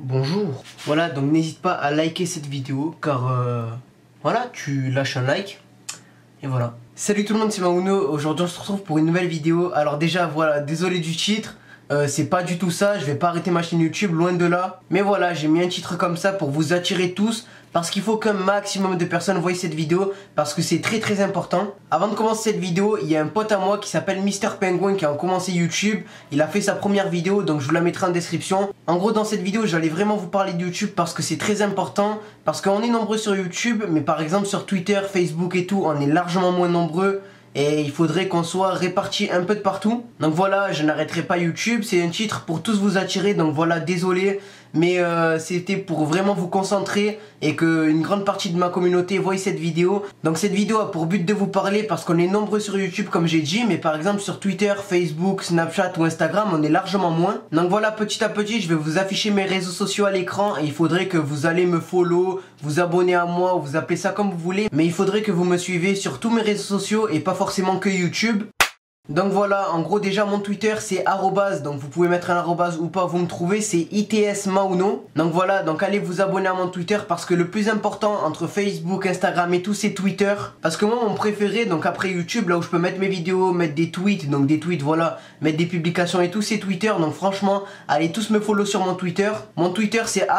Bonjour. Voilà, donc n'hésite pas à liker cette vidéo car voilà, tu lâches un like et voilà. Salut tout le monde, c'est Mauno. Aujourd'hui on se retrouve pour une nouvelle vidéo. Alors déjà voilà, désolé du titre, c'est pas du tout ça, je vais pas arrêter ma chaîne YouTube, loin de là. Mais voilà, j'ai mis un titre comme ça pour vous attirer tous, parce qu'il faut qu'un maximum de personnes voient cette vidéo, parce que c'est très important. Avant de commencer cette vidéo, il y a un pote à moi qui s'appelle Mister Penguin qui a commencé YouTube. Il a fait sa première vidéo, donc je vous la mettrai en description. En gros, dans cette vidéo, j'allais vraiment vous parler de YouTube parce que c'est très important. Parce qu'on est nombreux sur YouTube, mais par exemple sur Twitter, Facebook et tout, on est largement moins nombreux. Et il faudrait qu'on soit répartis un peu de partout. Donc voilà, je n'arrêterai pas YouTube. C'est un titre pour tous vous attirer. Donc voilà, désolé. Mais c'était pour vraiment vous concentrer et qu'une grande partie de ma communauté voie cette vidéo. Donc cette vidéo a pour but de vous parler parce qu'on est nombreux sur YouTube comme j'ai dit. Mais par exemple sur Twitter, Facebook, Snapchat ou Instagram, on est largement moins. Donc voilà, petit à petit, je vais vous afficher mes réseaux sociaux à l'écran. Et il faudrait que vous allez me follow, vous abonner à moi ou vous appelez ça comme vous voulez. Mais il faudrait que vous me suivez sur tous mes réseaux sociaux et pas forcément que YouTube. Donc voilà, en gros déjà mon Twitter c'est @, donc vous pouvez mettre un @ ou pas, vous me trouvez, c'est itsmauno. Donc voilà, donc allez vous abonner à mon Twitter parce que le plus important entre Facebook, Instagram et tout c'est Twitter. Parce que moi mon préféré, donc après YouTube, là où je peux mettre mes vidéos, mettre des tweets, donc des tweets voilà, mettre des publications et tout c'est Twitter. Donc franchement, allez tous me follow sur mon Twitter. Mon Twitter c'est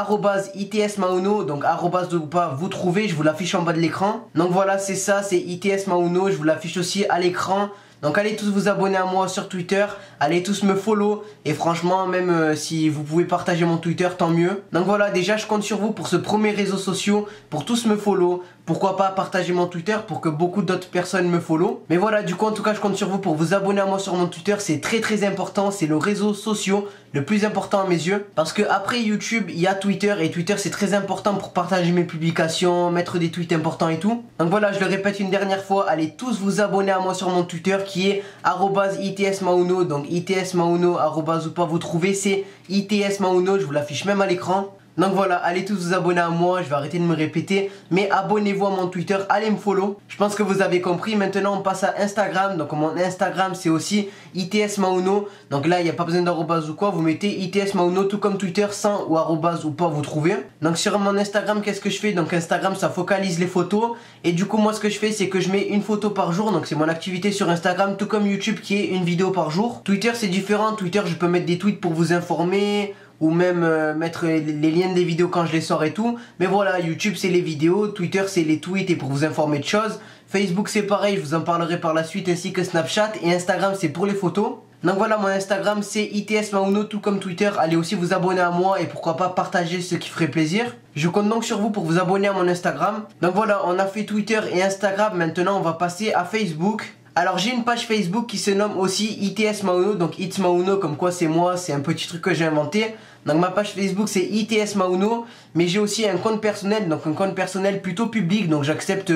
@itsmauno, donc @ ou pas, vous trouvez, je vous l'affiche en bas de l'écran. Donc voilà, c'est ça, c'est itsmauno, je vous l'affiche aussi à l'écran. Donc allez tous vous abonner à moi sur Twitter, allez tous me follow et franchement même si vous pouvez partager mon Twitter tant mieux. Donc voilà, déjà je compte sur vous pour ce premier réseau social, pour tous me follow. Pourquoi pas partager mon Twitter pour que beaucoup d'autres personnes me follow. Mais voilà, du coup en tout cas je compte sur vous pour vous abonner à moi sur mon Twitter. C'est très important, c'est le réseau social le plus important à mes yeux. Parce que après YouTube, il y a Twitter. Et Twitter c'est très important pour partager mes publications, mettre des tweets importants et tout. Donc voilà, je le répète une dernière fois, allez tous vous abonner à moi sur mon Twitter qui est @itsmauno. Donc itsmauno, @ ou pas, vous trouvez, c'est itsmauno, je vous l'affiche même à l'écran. Donc voilà, allez tous vous abonner à moi, je vais arrêter de me répéter. Mais abonnez-vous à mon Twitter, allez me follow. Je pense que vous avez compris, maintenant on passe à Instagram. Donc mon Instagram c'est aussi itsmauno. Donc là il n'y a pas besoin d'arrobase ou quoi, vous mettez itsmauno tout comme Twitter, sans ou arrobase ou pas, vous trouvez. Donc sur mon Instagram qu'est-ce que je fais? Donc Instagram ça focalise les photos. Et du coup moi ce que je fais c'est que je mets une photo par jour. Donc c'est mon activité sur Instagram, tout comme YouTube qui est une vidéo par jour. Twitter c'est différent, Twitter je peux mettre des tweets pour vous informer, ou même mettre les liens des vidéos quand je les sors et tout. Mais voilà, YouTube c'est les vidéos, Twitter c'est les tweets et pour vous informer de choses. Facebook c'est pareil, je vous en parlerai par la suite, ainsi que Snapchat. Et Instagram c'est pour les photos. Donc voilà, mon Instagram c'est itsmauno tout comme Twitter. Allez aussi vous abonner à moi et pourquoi pas partager ce qui ferait plaisir. Je compte donc sur vous pour vous abonner à mon Instagram. Donc voilà, on a fait Twitter et Instagram, maintenant on va passer à Facebook. Alors j'ai une page Facebook qui se nomme aussi itsmauno, donc itsmauno comme quoi c'est moi, c'est un petit truc que j'ai inventé. Donc ma page Facebook c'est itsmauno, mais j'ai aussi un compte personnel, donc un compte personnel plutôt public, donc j'accepte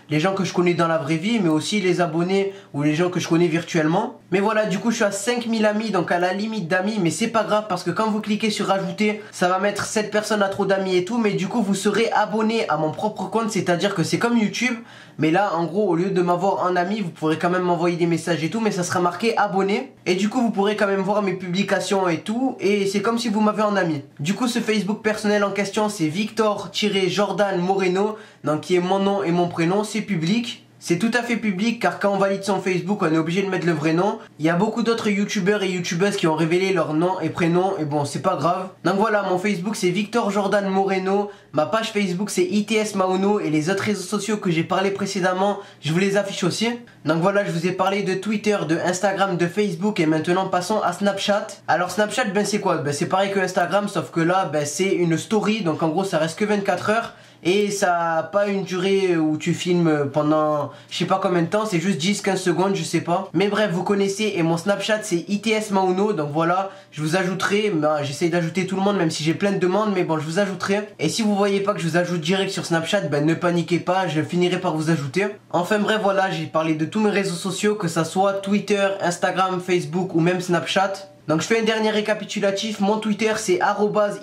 les gens que je connais dans la vraie vie, mais aussi les abonnés ou les gens que je connais virtuellement. Mais voilà, du coup je suis à 5000 amis, donc à la limite d'amis, mais c'est pas grave parce que quand vous cliquez sur ajouter, ça va mettre 7 personnes à trop d'amis et tout, mais du coup vous serez abonné à mon propre compte, c'est-à-dire que c'est comme YouTube, mais là en gros au lieu de m'avoir en ami, vous pourrez quand même m'envoyer des messages et tout, mais ça sera marqué abonné, et du coup vous pourrez quand même voir mes publications et tout, et c'est comme si vous m'avez en ami. Du coup ce Facebook personnel en question c'est Victor-Jordan Moreno, donc qui est mon nom et mon prénom, c'est public. C'est tout à fait public car quand on valide son Facebook on est obligé de mettre le vrai nom. Il y a beaucoup d'autres youtubeurs et youtubeuses qui ont révélé leur nom et prénom et bon c'est pas grave. Donc voilà, mon Facebook c'est Victor Jordan Moreno, ma page Facebook c'est itsmauno et les autres réseaux sociaux que j'ai parlé précédemment je vous les affiche aussi. Donc voilà, je vous ai parlé de Twitter, de Instagram, de Facebook et maintenant passons à Snapchat. Alors Snapchat ben c'est quoi? Ben c'est pareil que Instagram sauf que là ben c'est une story, donc en gros ça reste que 24 heures. Et ça n'a pas une durée où tu filmes pendant je sais pas combien de temps, c'est juste 10-15 secondes, je sais pas. Mais bref, vous connaissez, et mon Snapchat c'est itsmauno, donc voilà, je vous ajouterai, j'essaye d'ajouter tout le monde même si j'ai plein de demandes, mais bon je vous ajouterai. Et si vous voyez pas que je vous ajoute direct sur Snapchat, ben ne paniquez pas, je finirai par vous ajouter. Enfin bref voilà, j'ai parlé de tous mes réseaux sociaux, que ça soit Twitter, Instagram, Facebook ou même Snapchat. Donc je fais un dernier récapitulatif. Mon Twitter c'est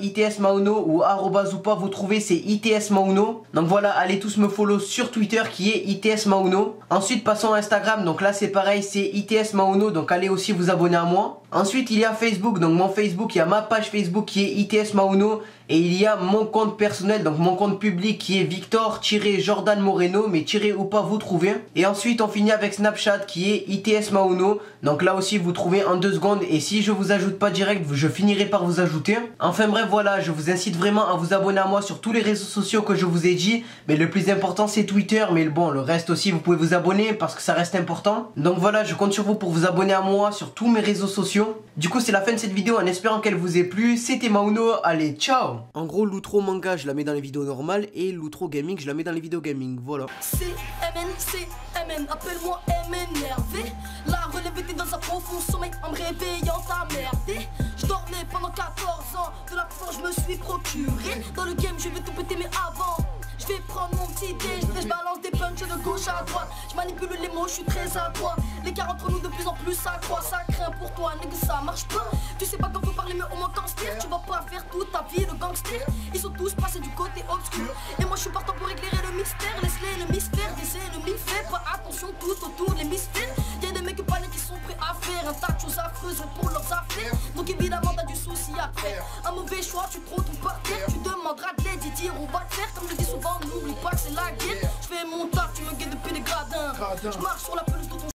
@itsmauno ou @ ou pas, vous trouvez, c'est itsmauno. Donc voilà, allez tous me follow sur Twitter qui est itsmauno. Ensuite passons à Instagram, donc là c'est pareil, c'est itsmauno, donc allez aussi vous abonner à moi. Ensuite il y a Facebook, donc mon Facebook, il y a ma page Facebook qui est ITS Mauno. Et il y a mon compte personnel, donc mon compte public qui est Victor-Jordan Moreno, mais tiré ou pas vous trouvez. Et ensuite on finit avec Snapchat qui est ITS Mauno. Donc là aussi vous trouvez en 2 secondes. Et si je vous ajoute pas direct, je finirai par vous ajouter. Enfin bref voilà, je vous incite vraiment à vous abonner à moi sur tous les réseaux sociaux que je vous ai dit. Mais le plus important c'est Twitter, mais bon le reste aussi vous pouvez vous abonner parce que ça reste important. Donc voilà, je compte sur vous pour vous abonner à moi sur tous mes réseaux sociaux. Du coup c'est la fin de cette vidéo en espérant qu'elle vous ait plu. C'était Mauno, allez ciao. En gros, l'outro manga, je la mets dans les vidéos normales et l'outro gaming, je la mets dans les vidéos gaming. Voilà. CMN, appelle-moi MNRV. La relève était dans un profond sommeil en me réveillant à merder. Je dormais pendant 14 ans, de la force je me suis procuré. Dans le game, je vais tout péter, mais avant, je vais prendre mon petit déj. Je balance des punches de gauche à droite. Je manipule les mots, je suis très adroit. L'écart entre nous de plus en plus s'accroît. Ça craint pour toi, nègre, ça marche pas. Tu sais pas quand faut parler, mais au moins quand se tire. Tu vas pas faire toute ta vie le gangster. Ils sont tous passés du côté obscur. Et moi je suis partant pour éclairer le mystère. Laisse-les le mystère des ennemis. Fais pas attention tout autour les mystères. Y'a des mecs paniques qui sont prêts à faire un tas de choses affreuses pour leurs affaires. Donc évidemment t'as du souci à faire. Un mauvais choix, tu te retrouves par terre. Tu demanderas de l'aide et dire on va le faire. Comme je dis souvent, n'oublie pas que c'est la guerre. Je fais mon taf, tu me guettes depuis les gradins. Je marche sur la pelouse.